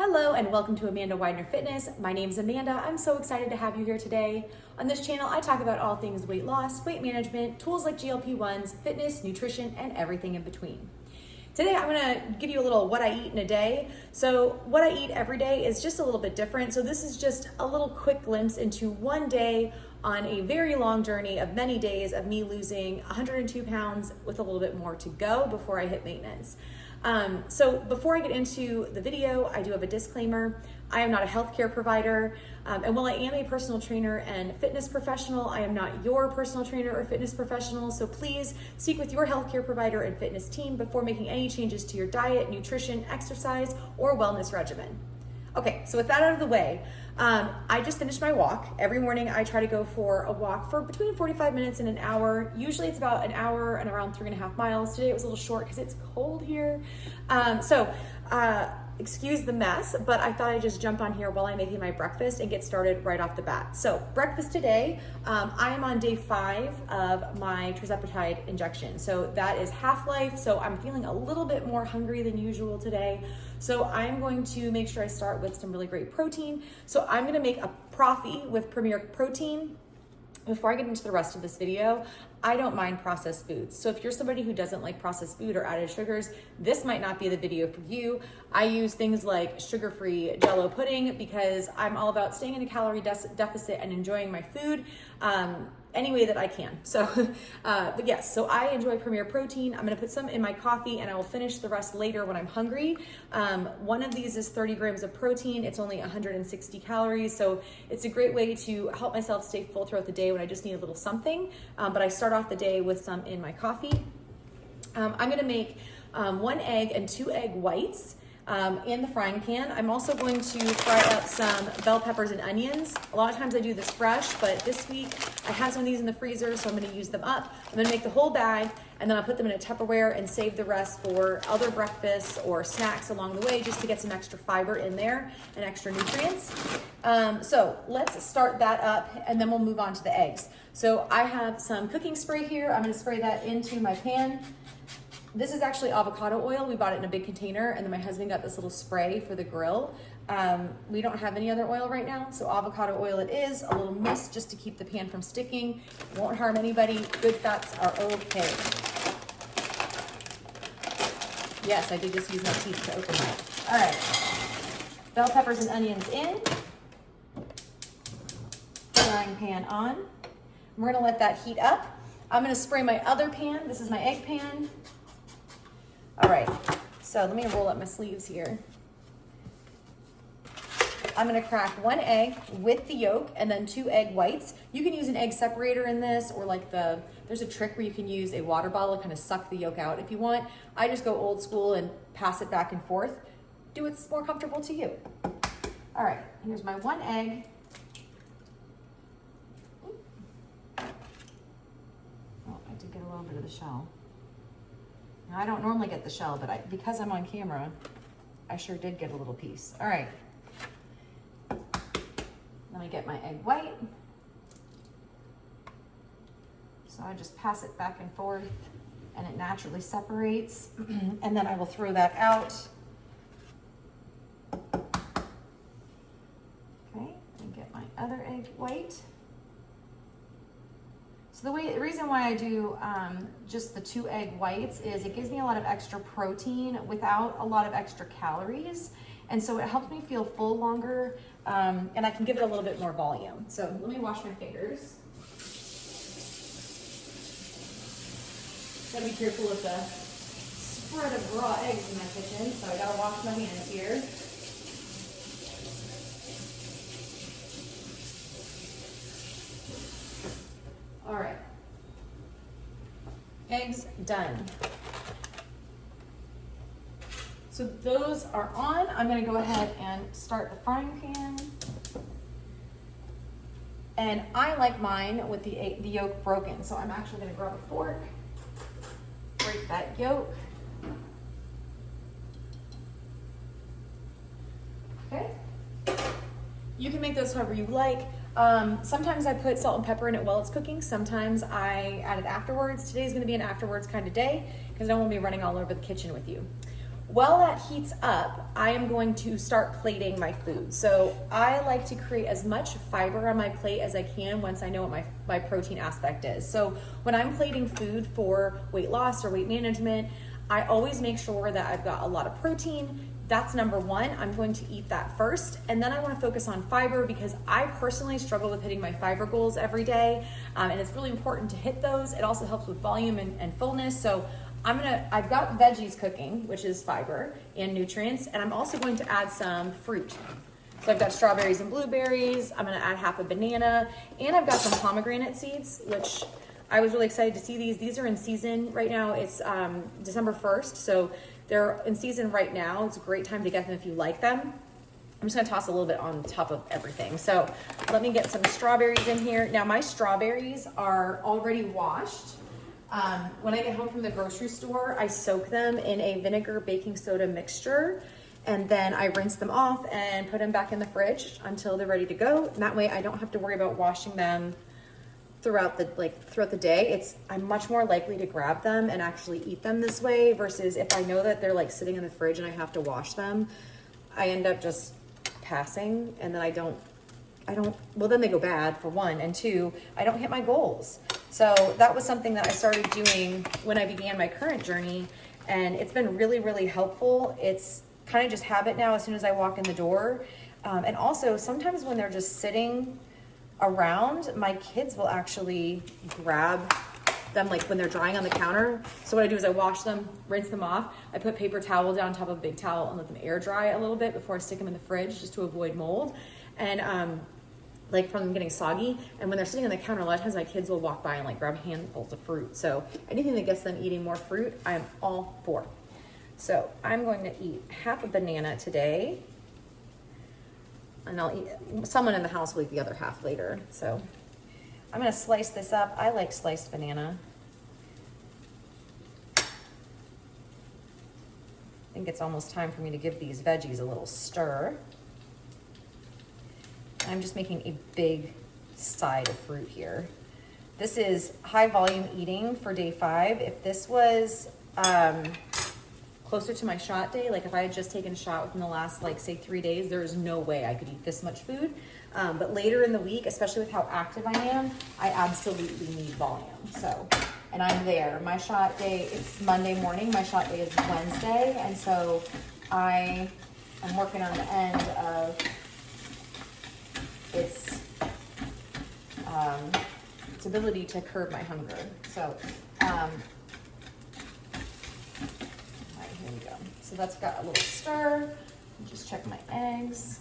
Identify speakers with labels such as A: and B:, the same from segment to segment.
A: Hello and welcome to Amanda Widener Fitness. My name is Amanda. I'm so excited to have you here today. On this channel, I talk about all things weight loss, weight management, tools like GLP1s, fitness, nutrition, and everything in between. Today, I'm gonna give you a little what I eat in a day. So what I eat every day is just a little bit different. So this is just a little quick glimpse into one day on a very long journey of many days of me losing 102 pounds with a little bit more to go before I hit maintenance. So before I get into the video, I do have a disclaimer. I am not a healthcare provider. And while I am a personal trainer and fitness professional, I am not your personal trainer or fitness professional. So please speak with your healthcare provider and fitness team before making any changes to your diet, nutrition, exercise, or wellness regimen. Okay, so with that out of the way, I just finished my walk. Every morning I try to go for a walk for between 45 minutes and an hour. Usually it's about an hour and around 3.5 miles. Today it was a little short because it's cold here. Excuse the mess, but I thought I'd just jump on here while I'm making my breakfast and get started right off the bat. So breakfast today, I am on day 5 of my tirzepatide injection. So that is half-life. So I'm feeling a little bit more hungry than usual today. So I'm going to make sure I start with some really great protein. So I'm gonna make a Profi with Premier Protein. Before I get into the rest of this video, I don't mind processed foods. So if you're somebody who doesn't like processed food or added sugars, this might not be the video for you. I use things like sugar-free Jell-O pudding because I'm all about staying in a calorie deficit and enjoying my food any way that I can. So, but yes, so I enjoy Premier Protein. I'm gonna put some in my coffee and I will finish the rest later when I'm hungry. One of these is 30 grams of protein. It's only 160 calories. So it's a great way to help myself stay full throughout the day when I just need a little something. But I start off the day with some in my coffee. I'm gonna make 1 egg and 2 egg whites in the frying pan. I'm also going to fry up some bell peppers and onions. A lot of times I do this fresh, but this week I have some of these in the freezer, so I'm gonna use them up. I'm gonna make the whole bag, and then I'll put them in a Tupperware and save the rest for other breakfasts or snacks along the way, just to get some extra fiber in there and extra nutrients. So let's start that up, and then we'll move on to the eggs. So I have some cooking spray here. I'm gonna spray that into my pan. This is actually avocado oil. We bought it in a big container, and then my husband got this little spray for the grill. We don't have any other oil right now, so avocado oil it is. A little mist just to keep the pan from sticking. Won't harm anybody. Good fats are okay. Yes, I did just use my teeth to open that. All right, bell peppers and onions in. Frying pan on. We're gonna let that heat up. I'm gonna spray my other pan. This is my egg pan. All right, so let me roll up my sleeves here. I'm gonna crack 1 egg with the yolk and then 2 egg whites. You can use an egg separator in this, or like there's a trick where you can use a water bottle to kind of suck the yolk out if you want. I just go old school and pass it back and forth. Do what's more comfortable to you. All right, here's my 1 egg. Oh, I did get a little bit of the shell. Now, I don't normally get the shell, but because I'm on camera, I sure did get a little piece. All right. Let me get my egg white. So I just pass it back and forth and it naturally separates. And then I will throw that out. Okay, and get my other egg white. So the reason why I do just the 2 egg whites is it gives me a lot of extra protein without a lot of extra calories. And so it helps me feel full longer, and I can give it a little bit more volume. So let me wash my fingers. Gotta be careful with the spread of raw eggs in my kitchen, so I gotta wash my hands here. All right, eggs done. So those are on. I'm gonna go ahead and start the frying pan. And I like mine with the yolk broken. So I'm actually gonna grab a fork, break that yolk. Okay. You can make those however you like. Sometimes I put salt and pepper in it while it's cooking. Sometimes I add it afterwards. Today's gonna be an afterwards kind of day because I don't want to be running all over the kitchen with you. while that heats up, I am going to start plating my food. So I like to create as much fiber on my plate as I can once I know what my protein aspect is. So when I'm plating food for weight loss or weight management, I always make sure that I've got a lot of protein. That's number one. I'm going to eat that first. And then I want to focus on fiber because I personally struggle with hitting my fiber goals every day. And it's really important to hit those. It also helps with volume and fullness. So I've got veggies cooking, which is fiber and nutrients. And I'm also going to add some fruit. So I've got strawberries and blueberries. I'm going to add half a banana. And I've got some pomegranate seeds, which I was really excited to see these. These are in season right now. It's December 1st. So they're in season right now. It's a great time to get them if you like them. I'm just gonna toss a little bit on top of everything. So let me get some strawberries in here. Now my strawberries are already washed. When I get home from the grocery store, I soak them in a vinegar baking soda mixture, and then I rinse them off and put them back in the fridge until they're ready to go. And that way I don't have to worry about washing them throughout the day. I'm much more likely to grab them and actually eat them this way versus if I know that they're like sitting in the fridge and I have to wash them, I end up just passing, and then I don't, well, then they go bad for one, and two, I don't hit my goals. So that was something that I started doing when I began my current journey, and it's been really, really helpful. It's kind of just habit now as soon as I walk in the door. And also sometimes when they're just sitting around, my kids will actually grab them like when they're drying on the counter. So what I do is I wash them, rinse them off. I put paper towel down on top of a big towel and let them air dry a little bit before I stick them in the fridge just to avoid mold and like from them getting soggy. And when they're sitting on the counter, a lot of times my kids will walk by and like grab handfuls of fruit. So anything that gets them eating more fruit, I am all for. So I'm going to eat half a banana today, and I'll eat, someone in the house will eat the other half later. So I'm gonna slice this up. I like sliced banana. I think it's almost time for me to give these veggies a little stir. I'm just making a big side of fruit here. This is high volume eating for day 5. If this was closer to my shot day, like if I had just taken a shot within the last, like say 3 days, there is no way I could eat this much food. But later in the week, especially with how active I am, I absolutely need volume. So, and I'm there. My shot day, it's Monday morning. My shot day is Wednesday. And so I am working on the end of its ability to curb my hunger. So, here we go. So that's got a little stir. Just check my eggs.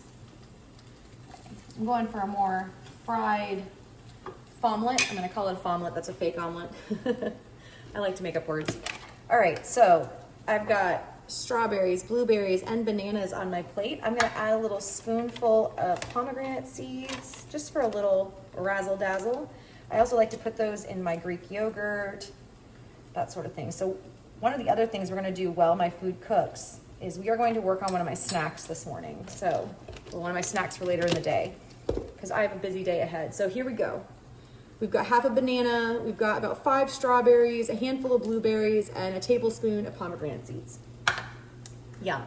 A: I'm going for a more fried omelet. I'm going to call it a omelet. That's a fake omelet. I like to make up words. All right, so I've got strawberries, blueberries, and bananas on my plate. I'm going to add a little spoonful of pomegranate seeds just for a little razzle dazzle. I also like to put those in my Greek yogurt, that sort of thing. So one of the other things we're going to do while my food cooks is we are going to work on one of my snacks this morning. So one of my snacks for later in the day because I have a busy day ahead. So here we go. We've got half a banana, we've got about 5 strawberries, a handful of blueberries, and a tablespoon of pomegranate seeds. Yum.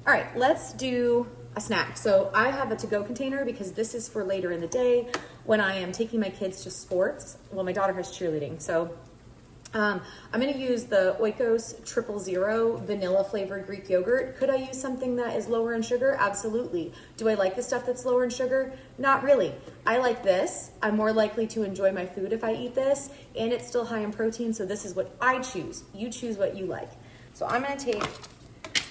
A: All right, let's do a snack. So I have a to-go container because this is for later in the day when I am taking my kids to sports. Well, my daughter has cheerleading, so I'm going to use the Oikos 000 vanilla flavored Greek yogurt. Could I use something that is lower in sugar? Absolutely. Do I like the stuff that's lower in sugar? Not really. I like this. I'm more likely to enjoy my food if I eat this, and it's still high in protein, so this is what I choose. You choose what you like. So I'm going to take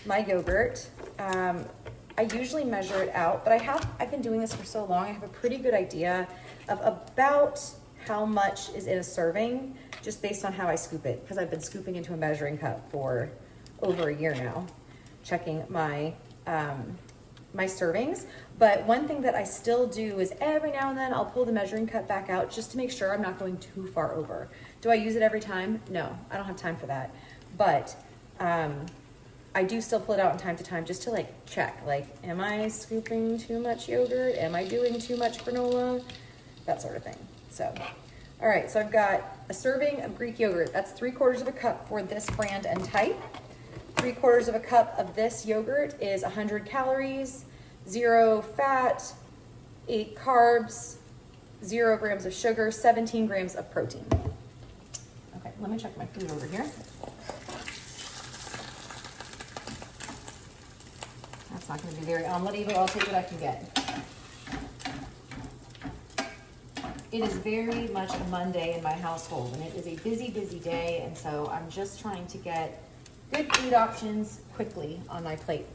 A: my yogurt. I usually measure it out, but I've been doing this for so long, I have a pretty good idea of about how much is in a serving, just based on how I scoop it, because I've been scooping into a measuring cup for over a year now, checking my my servings. But one thing that I still do is every now and then I'll pull the measuring cup back out just to make sure I'm not going too far over. Do I use it every time? No, I don't have time for that. But I do still pull it out from time to time just to like check, like, am I scooping too much yogurt? Am I doing too much granola? That sort of thing. So, all right, so I've got a serving of Greek yogurt. That's 3/4 of a cup for this brand and type. 3/4 of a cup of this yogurt is 100 calories, 0 fat, 8 carbs, 0 grams of sugar, 17 grams of protein. Okay, let me check my food over here. That's not going to be very omelette-y, but I'll take what I can get. It is very much a Monday in my household, and it is a busy, busy day, and so I'm just trying to get good food options quickly on my plate.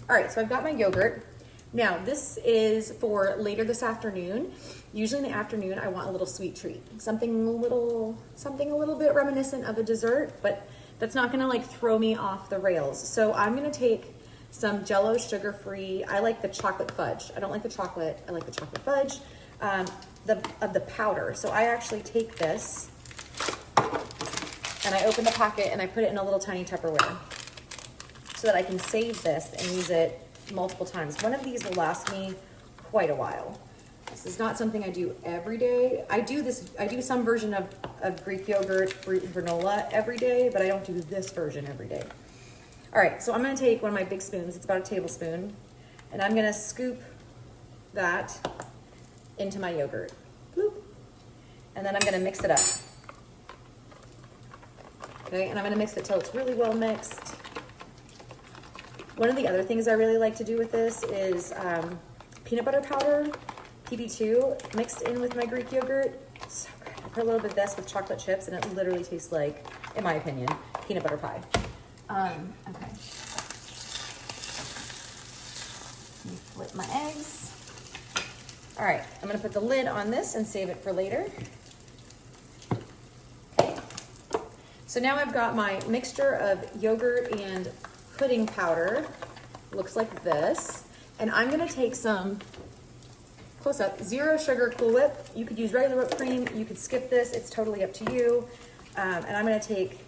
A: All right, so I've got my yogurt. Now, this is for later this afternoon. Usually in the afternoon, I want a little sweet treat, something a little bit reminiscent of a dessert, but that's not gonna like throw me off the rails. So I'm gonna take some Jell-O sugar-free. I like the chocolate fudge. I don't like the chocolate. I like the chocolate fudge. Of the powder. So I actually take this and I open the packet and I put it in a little tiny Tupperware so that I can save this and use it multiple times. One of these will last me quite a while. This is not something I do every day. I do some version of Greek yogurt, fruit, and granola every day, but I don't do this version every day. All right, so I'm gonna take one of my big spoons, it's about a tablespoon, and I'm gonna scoop that into my yogurt. Bloop. And then I'm gonna mix it up. Okay, and I'm gonna mix it till it's really well mixed. One of the other things I really like to do with this is peanut butter powder, PB2, mixed in with my Greek yogurt. So good. I put a little bit of this with chocolate chips and it literally tastes like, in my opinion, peanut butter pie. Okay. Let me flip my eggs. All right, I'm gonna put the lid on this and save it for later. Okay. So now I've got my mixture of yogurt and pudding powder. Looks like this. And I'm gonna take some, close up, 0 sugar Cool Whip. You could use regular whipped cream, you could skip this, it's totally up to you. And I'm gonna take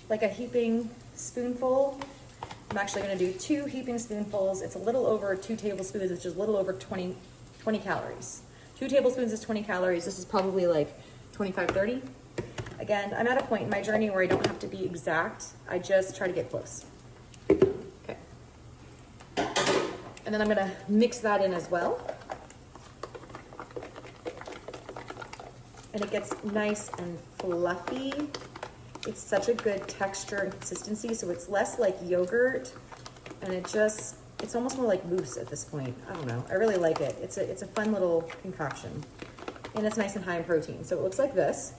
A: like a heaping spoonful. I'm actually gonna do 2 heaping spoonfuls. It's a little over 2 tablespoons, which is a little over 20 calories. 2 tablespoons is 20 calories. This is probably like 25, 30. Again, I'm at a point in my journey where I don't have to be exact. I just try to get close. Okay. And then I'm gonna mix that in as well. And it gets nice and fluffy. It's such a good texture and consistency, so it's less like yogurt, and it's almost more like mousse at this point. I don't know, I really like it. It's a fun little concoction, and it's nice and high in protein. So it looks like this.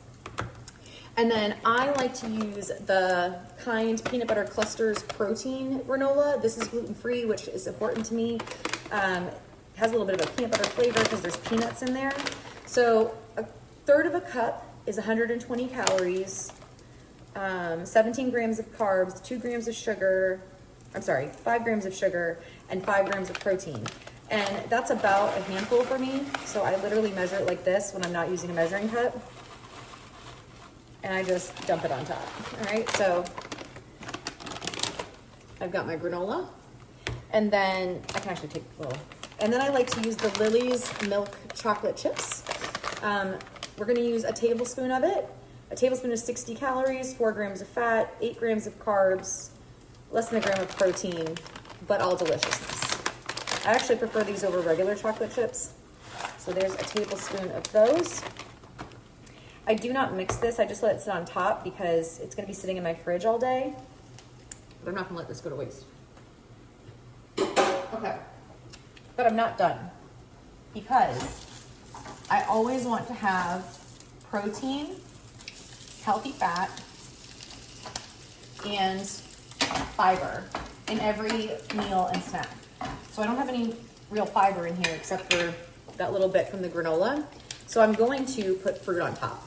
A: And then I like to use the Kind Peanut Butter Clusters Protein Granola. This is gluten-free, which is important to me. It has a little bit of a peanut butter flavor because there's peanuts in there. So 1/3 of a cup is 120 calories, 17 grams of carbs, 2 grams of sugar, 5 grams of sugar, and 5 grams of protein. And that's about a handful for me. So I literally measure it like this when I'm not using a measuring cup. And I just dump it on top. All right, so I've got my granola. And then I can actually take a little. And then I like to use the Lily's Milk Chocolate Chips. We're gonna use a tablespoon of it. A tablespoon is 60 calories, 4 grams of fat, 8 grams of carbs, less than a gram of protein, but all deliciousness. I actually prefer these over regular chocolate chips. So there's a tablespoon of those. I do not mix this, I just let it sit on top because it's gonna be sitting in my fridge all day. But I'm not gonna let this go to waste. Okay, but I'm not done because I always want to have protein, healthy fat, and fiber in every meal and snack. So I don't have any real fiber in here except for that little bit from the granola. So I'm going to put fruit on top.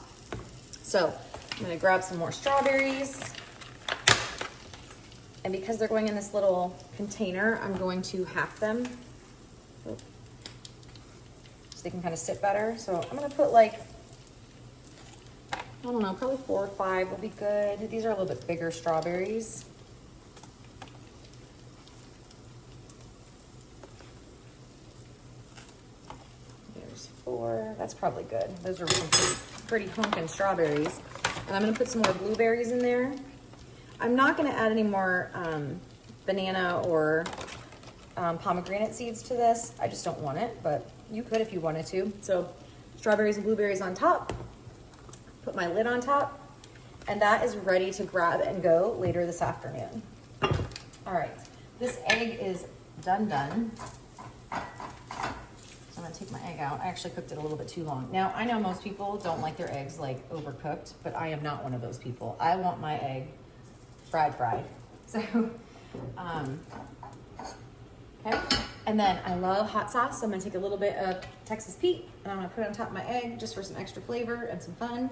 A: So I'm gonna grab some more strawberries. And because they're going in this little container, I'm going to half them so they can kind of sit better. So I'm gonna put like, I don't know, probably 4 or 5 will be good. These are a little bit bigger strawberries. There's 4, that's probably good. Those are some pretty honking strawberries. And I'm gonna put some more blueberries in there. I'm not gonna add any more banana or pomegranate seeds to this. I just don't want it, but you could if you wanted to. So strawberries and blueberries on top, put my lid on top, and that is ready to grab and go later this afternoon. All right, this egg is done. So I'm gonna take my egg out. I actually cooked it a little bit too long. Now, I know most people don't like their eggs like overcooked, but I am not one of those people. I want my egg fried. So, okay. And then I love hot sauce, so I'm gonna take a little bit of Texas Pete and I'm gonna put it on top of my egg just for some extra flavor and some fun.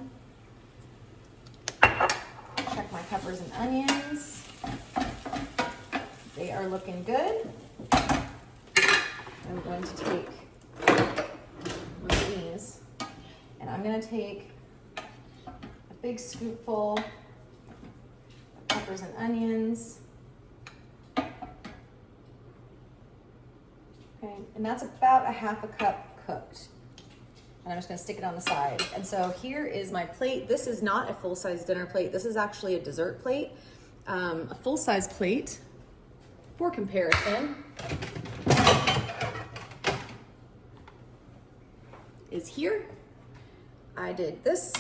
A: Check my peppers and onions. They are looking good. I'm going to take one of these and I'm gonna take a big scoopful of peppers and onions. Okay, and that's about a half a cup cooked. And I'm just gonna stick it on the side. And so here is my plate. This is not a full-size dinner plate. This is actually a dessert plate. A full-size plate, for comparison, is here. I did this.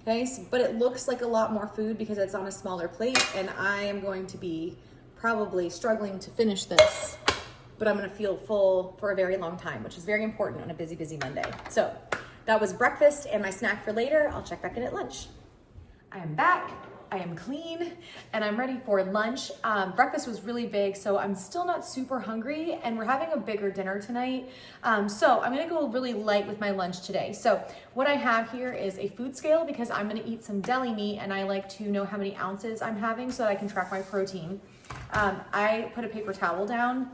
A: Okay, so, but it looks like a lot more food because it's on a smaller plate, and I am going to be probably struggling to finish this, but I'm gonna feel full for a very long time, which is very important on a busy, busy Monday. So that was breakfast and my snack for later. I'll check back in at lunch. I am back, I am clean, and I'm ready for lunch. Breakfast was really big, so I'm still not super hungry, and we're having a bigger dinner tonight. So I'm gonna go really light with my lunch today. So what I have here is a food scale because I'm gonna eat some deli meat and I like to know how many ounces I'm having so that I can track my protein. I put a paper towel down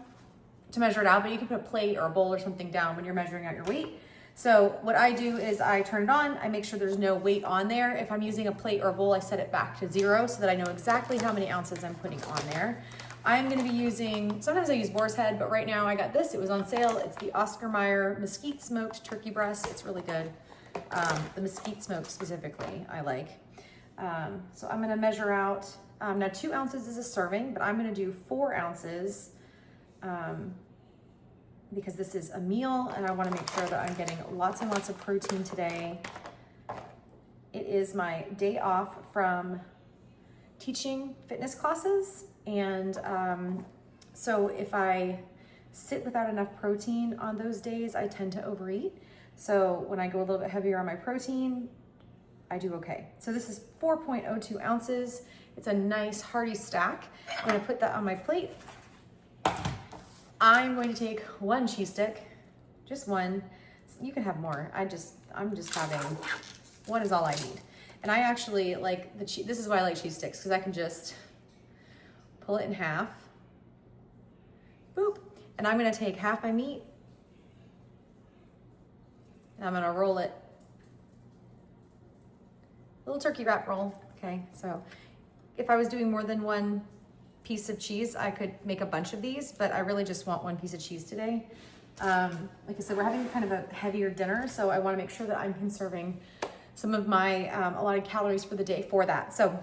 A: to measure it out, but you can put a plate or a bowl or something down when you're measuring out your weight. So what I do is I turn it on, I make sure there's no weight on there. If I'm using a plate or a bowl, I set it back to 0 so that I know exactly how many ounces I'm putting on there. I'm gonna be using, sometimes I use boar's head, but right now I got this, it was on sale. It's the Oscar Mayer mesquite smoked turkey breast. It's really good. The mesquite smoked specifically, I like. So I'm gonna measure out, now 2 ounces is a serving, but I'm gonna do 4 ounces because this is a meal and I wanna make sure that I'm getting lots and lots of protein today. It is my day off from teaching fitness classes, and so if I sit without enough protein on those days, I tend to overeat. So when I go a little bit heavier on my protein, I do okay. So this is 4.02 ounces. It's a nice hearty stack. I'm gonna put that on my plate. I'm going to take 1 cheese stick, just 1. You can have more. I'm just having 1 is all I need. And I actually like the cheese. This is why I like cheese sticks, because I can just pull it in half. Boop. And I'm gonna take half my meat and I'm gonna roll it. Little turkey wrap roll. Okay, so if I was doing more than 1 piece of cheese, I could make a bunch of these, but I really just want 1 piece of cheese today. Like I said, we're having kind of a heavier dinner, so I wanna make sure that I'm conserving some of my allotted calories for the day for that. So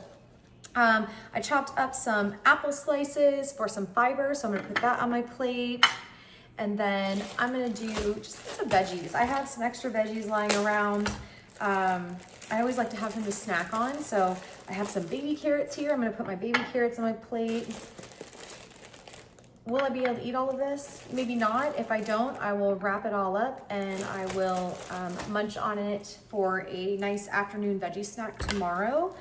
A: I chopped up some apple slices for some fiber, so I'm gonna put that on my plate. And then I'm gonna do just some veggies. I have some extra veggies lying around. I always like to have them to snack on. So I have some baby carrots here. I'm gonna put my baby carrots on my plate. Will I be able to eat all of this? Maybe not. If I don't, I will wrap it all up and I will munch on it for a nice afternoon veggie snack tomorrow.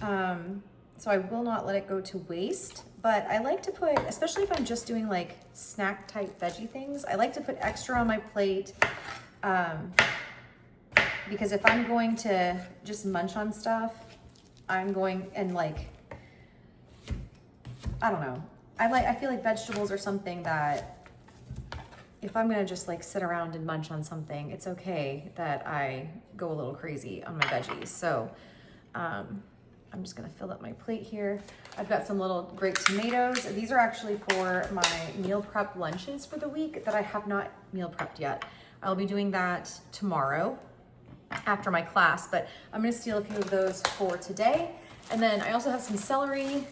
A: So I will not let it go to waste, but I like to put, especially if I'm just doing like snack type veggie things, I like to put extra on my plate. Because if I'm going to just munch on stuff, I'm going and like, I don't know. I feel like vegetables are something that if I'm gonna just like sit around and munch on something, it's okay that I go a little crazy on my veggies. So I'm just gonna fill up my plate here. I've got some little grape tomatoes. These are actually for my meal prep lunches for the week that I have not meal prepped yet. I'll be doing that tomorrow after my class, but I'm gonna steal a few of those for today. And then I also have some celery.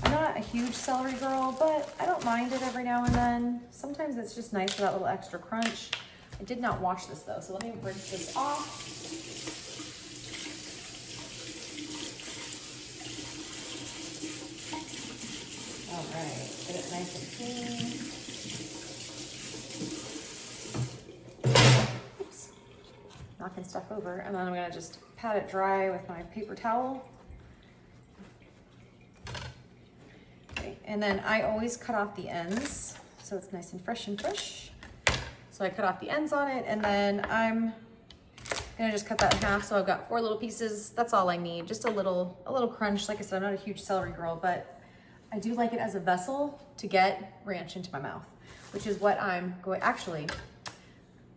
A: I'm not a huge celery girl, but I don't mind it every now and then. Sometimes it's just nice for that little extra crunch. I did not wash this though, so let me rinse this off. All right, get it nice and clean. Oops, knocking stuff over. And then I'm gonna just pat it dry with my paper towel. Okay. And then I always cut off the ends, so it's nice and fresh. So I cut off the ends on it, and then I'm gonna just cut that in half. So I've got 4 little pieces. That's all I need, just a little crunch. Like I said, I'm not a huge celery girl, but I do like it as a vessel to get ranch into my mouth, which is what I'm going, actually,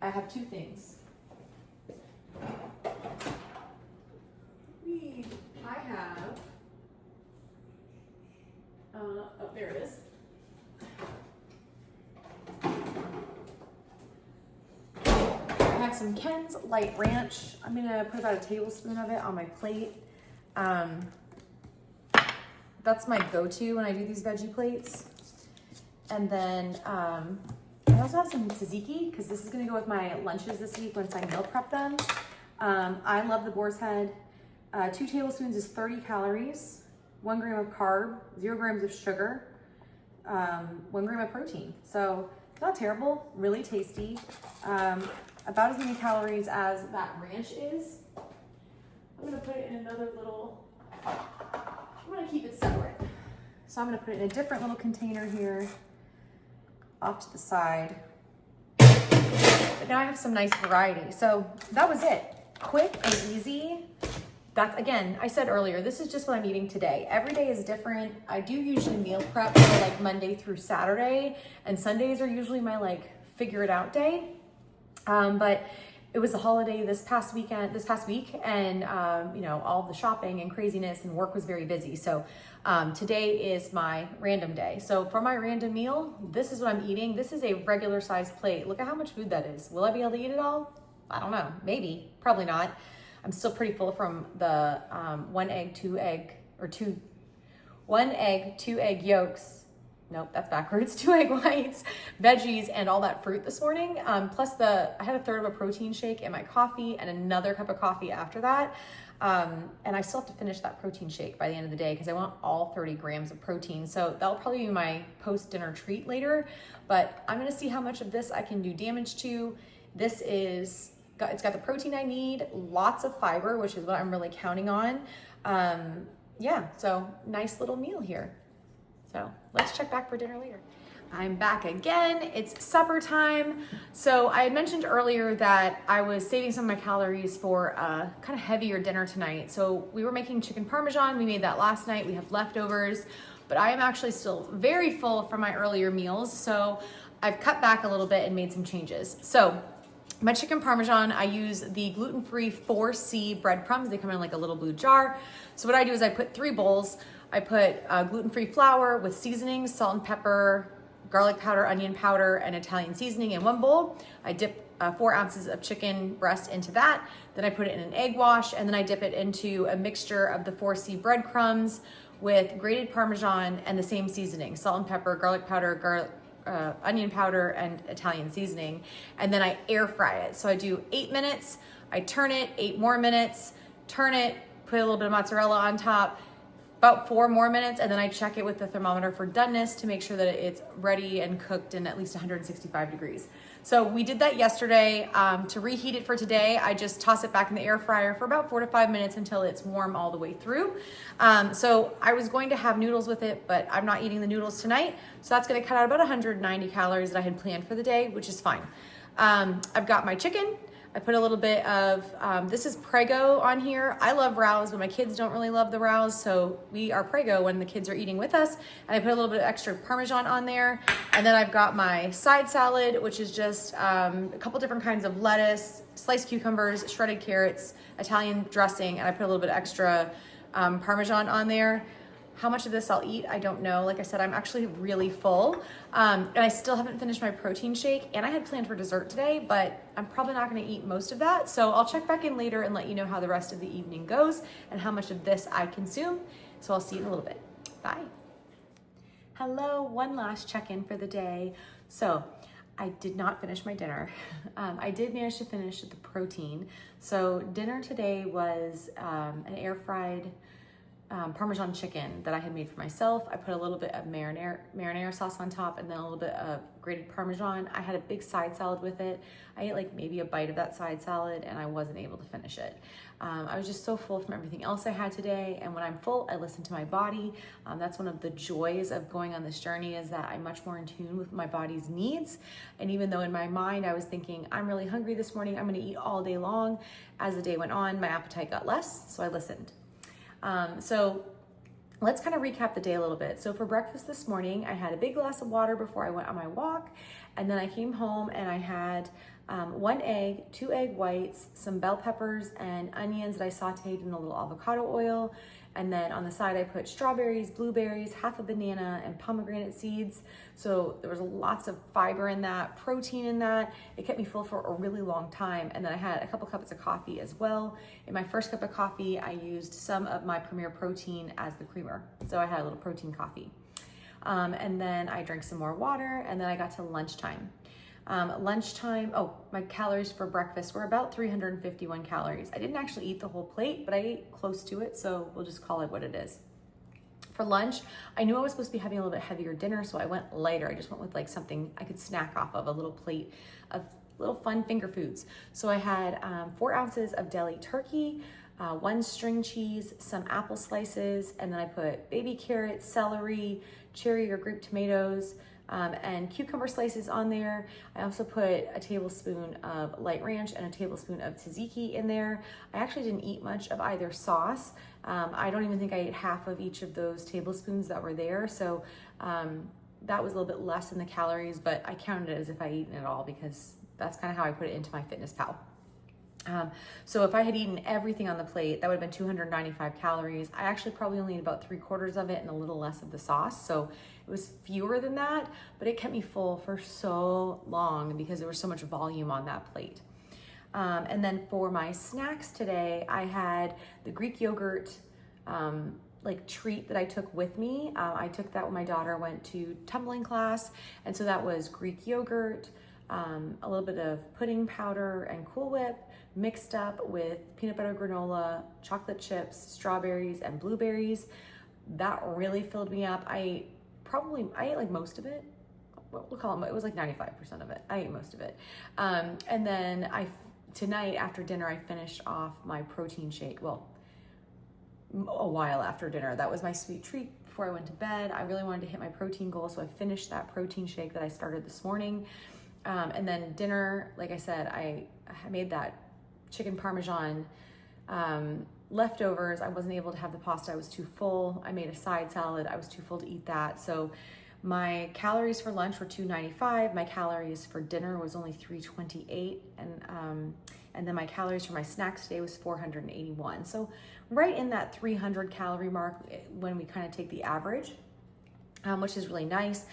A: I have 2 things. I have, oh, there it is. I have some Ken's light ranch. I'm gonna put about a tablespoon of it on my plate. That's my go-to when I do these veggie plates. And then I also have some tzatziki, because this is gonna go with my lunches this week once I meal prep them. I love the boar's head. 2 tablespoons is 30 calories, 1 gram of carb, 0 grams of sugar, 1 gram of protein. So not terrible, really tasty. About as many calories as that ranch is. I'm gonna put it in another little, I'm gonna keep it separate. So I'm gonna put it in a different little container here, off to the side. But now I have some nice variety. So that was it. Quick and easy. That's, again, I said earlier, this is just what I'm eating today. Every day is different. I do usually meal prep for like Monday through Saturday, and Sundays are usually my like figure it out day. But it was a holiday this past week, and you know, all the shopping and craziness and work was very busy. So today is my random day. So for my random meal, this is what I'm eating. This is a regular sized plate. Look at how much food that is. Will I be able to eat it all? I don't know, maybe, probably not. I'm still pretty full from the 1 egg, 2 egg yolks. Nope, that's backwards. 2 egg whites, veggies, and all that fruit this morning. Plus I had a third of a protein shake in my coffee and another cup of coffee after that. And I still have to finish that protein shake by the end of the day because I want all 30 grams of protein. So that'll probably be my post-dinner treat later, but I'm gonna see how much of this I can do damage to. It's got the protein I need, lots of fiber, which is what I'm really counting on. Yeah, so nice little meal here. So let's check back for dinner later. I'm back again. It's supper time. So I had mentioned earlier that I was saving some of my calories for a kind of heavier dinner tonight. So we were making chicken parmesan. We made that last night. We have leftovers, but I am actually still very full from my earlier meals. So I've cut back a little bit and made some changes. So my chicken parmesan, I use the gluten-free 4C breadcrumbs. They come in like a little blue jar. So what I do is I put 3 bowls. I put gluten-free flour with seasonings, salt and pepper, garlic powder, onion powder, and Italian seasoning in 1 bowl. I dip 4 ounces of chicken breast into that. Then I put it in an egg wash, and then I dip it into a mixture of the 4C breadcrumbs with grated Parmesan and the same seasoning, salt and pepper, garlic powder, onion powder, and Italian seasoning. And then I air fry it. So I do 8 minutes, I turn it, 8 more minutes, turn it, put a little bit of mozzarella on top, about 4 more minutes, and then I check it with the thermometer for doneness to make sure that it's ready and cooked in at least 165 degrees. So we did that yesterday. To reheat it for today, I just toss it back in the air fryer for about 4 to 5 minutes until it's warm all the way through. So I was going to have noodles with it, but I'm not eating the noodles tonight. So that's gonna cut out about 190 calories that I had planned for the day, which is fine. I've got my chicken. I put a little bit of, this is Prego on here. I love Rouse, but my kids don't really love the Rouse, so we are Prego when the kids are eating with us. And I put a little bit of extra Parmesan on there. And then I've got my side salad, which is just a couple different kinds of lettuce, sliced cucumbers, shredded carrots, Italian dressing, and I put a little bit extra Parmesan on there. How much of this I'll eat, I don't know. Like I said, I'm actually really full, and I still haven't finished my protein shake, and I had planned for dessert today, but I'm probably not gonna eat most of that. So I'll check back in later and let you know how the rest of the evening goes and how much of this I consume. So I'll see you in a little bit. Bye. Hello, one last check-in for the day. So I did not finish my dinner. I did manage to finish the protein. So dinner today was an air fried Parmesan chicken that I had made for myself. I put a little bit of marinara sauce on top and then a little bit of grated Parmesan. I had a big side salad with it. I ate like maybe a bite of that side salad and I wasn't able to finish it. I was just so full from everything else I had today. And when I'm full, I listen to my body. That's one of the joys of going on this journey, is that I'm much more in tune with my body's needs. And even though in my mind, I was thinking, I'm really hungry this morning, I'm gonna eat all day long. As the day went on, my appetite got less, so I listened. So let's kind of recap the day a little bit. So for breakfast this morning, I had a big glass of water before I went on my walk. And then I came home and I had 1 egg, 2 egg whites, some bell peppers and onions that I sauteed in a little avocado oil. And then on the side, I put strawberries, blueberries, half a banana, and pomegranate seeds. So there was lots of fiber in that, protein in that. It kept me full for a really long time. And then I had a couple cups of coffee as well. In my first cup of coffee, I used some of my Premier Protein as the creamer. So I had a little protein coffee. And then I drank some more water, and then I got to lunchtime. My calories for breakfast were about 351 calories. I didn't actually eat the whole plate, but I ate close to it, so we'll just call it what it is. For lunch, I knew I was supposed to be having a little bit heavier dinner, so I went lighter. I just went with like something I could snack off of, a little plate of little fun finger foods. So I had 4 ounces of deli turkey, 1 string cheese, some apple slices, and then I put baby carrots, celery, cherry or grape tomatoes, and cucumber slices on there. I also put a tablespoon of light ranch and a tablespoon of tzatziki in there. I actually didn't eat much of either sauce. I don't even think I ate half of each of those tablespoons that were there. So that was a little bit less in the calories, but I counted it as if I eaten it all because that's kind of how I put it into my FitnessPal. So if I had eaten everything on the plate, that would have been 295 calories. I actually probably only ate about 3/4 of it and a little less of the sauce. So it was fewer than that, but it kept me full for so long because there was so much volume on that plate. And then for my snacks today, I had the Greek yogurt, treat that I took with me. I took that when my daughter went to tumbling class. And so that was Greek yogurt, a little bit of pudding powder and Cool Whip mixed up with peanut butter granola, chocolate chips, strawberries, and blueberries. That really filled me up. I ate like most of it. We'll call it was like 95% of it. I ate most of it. And then tonight after dinner, I finished off my protein shake. Well, a while after dinner. That was my sweet treat before I went to bed. I really wanted to hit my protein goal, so I finished that protein shake that I started this morning. And then dinner, like I said, I made that chicken Parmesan leftovers. I wasn't able to have the pasta. I was too full. I made a side salad. I was too full to eat that. So my calories for lunch were 295. My calories for dinner was only 328. And then my calories for my snacks today was 481. So right in that 300 calorie mark when we kind of take the average, which is really nice.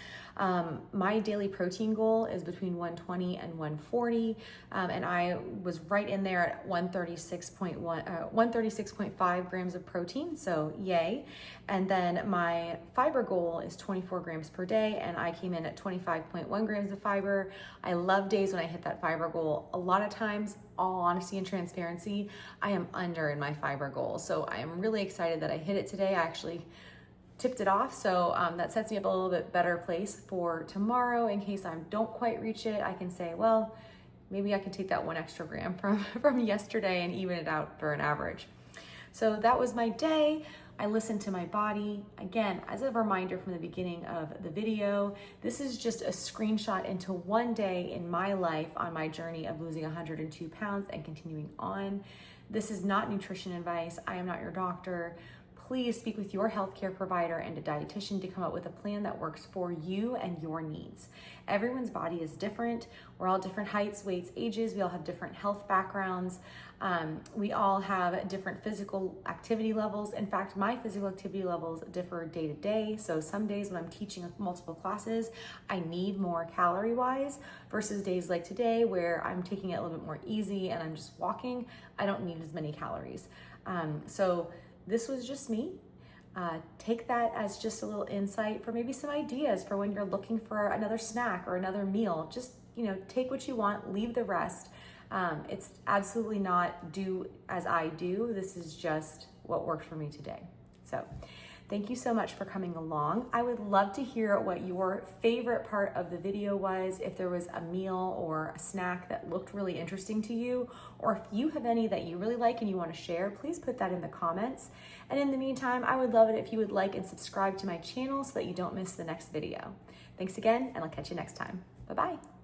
A: My daily protein goal is between 120 and 140, and I was right in there at 136.5 grams of protein, so yay. And then my fiber goal is 24 grams per day, and I came in at 25.1 grams of fiber. I love days when I hit that fiber goal. A lot of times, all honesty and transparency, I am under in my fiber goal, so I am really excited that I hit it today. I actually tipped it off, so that sets me up a little bit better place for tomorrow. In case I don't quite reach it, I can say, well, maybe I can take that 1 extra gram from yesterday and even it out for an average. So that was my day. I listened to my body. Again, as a reminder from the beginning of the video, this is just a screenshot into one day in my life on my journey of losing 102 pounds and continuing on. This is not nutrition advice. I am not your doctor. please speak with your healthcare provider and a dietitian to come up with a plan that works for you and your needs. Everyone's body is different. We're all different heights, weights, ages. We all have different health backgrounds. We all have different physical activity levels. In fact, my physical activity levels differ day to day. So some days when I'm teaching multiple classes, I need more calorie-wise versus days like today where I'm taking it a little bit more easy and I'm just walking. I don't need as many calories. So this was just me. Take that as just a little insight for maybe some ideas for when you're looking for another snack or another meal. Just, take what you want, leave the rest. It's absolutely not do as I do. This is just what worked for me today. So thank you so much for coming along. I would love to hear what your favorite part of the video was, if there was a meal or a snack that looked really interesting to you, or if you have any that you really like and you want to share, please put that in the comments. And in the meantime, I would love it if you would like and subscribe to my channel so that you don't miss the next video. Thanks again, and I'll catch you next time. Bye-bye.